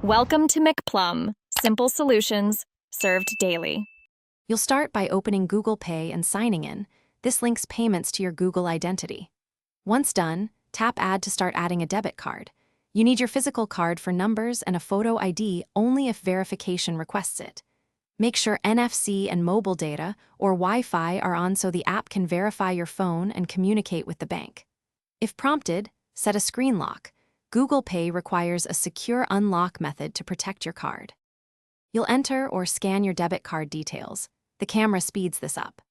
Welcome to McPlum, simple solutions served daily. You'll start by opening Google Pay and signing in. This links payments to your Google identity. Once done, tap Add to start adding a debit card. You need your physical card for numbers and a photo ID only if verification requests it. Make sure NFC and mobile data or Wi-Fi are on so the app can verify your phone and communicate with the bank. If prompted, set a screen lock. Google Pay requires a secure unlock method to protect your card. You'll enter or scan your debit card details. The camera speeds this up.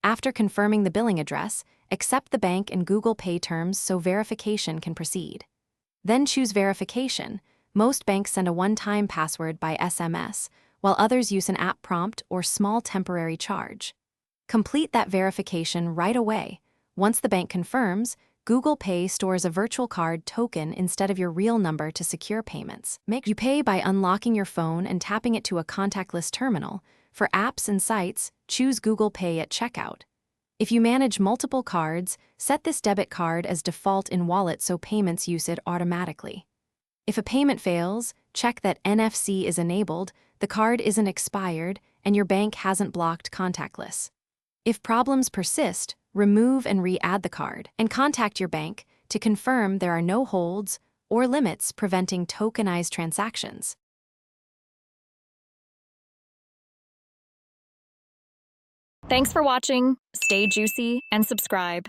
After confirming the billing address, accept the bank and Google Pay terms so verification can proceed. Then choose verification. Most banks send a one-time password by SMS, while others use an app prompt or small temporary charge. Complete that verification right away. Once the bank confirms, Google Pay stores a virtual card token instead of your real number to secure payments. You pay by unlocking your phone and tapping it to a contactless terminal. For apps and sites, choose Google Pay at checkout. If you manage multiple cards, set this debit card as default in Wallet so payments use it automatically. If a payment fails, check that NFC is enabled, the card isn't expired, and your bank hasn't blocked contactless. If problems persist, remove and re-add the card, and contact your bank to confirm there are no holds or limits preventing tokenized transactions. Thanks for watching. Stay juicy and subscribe.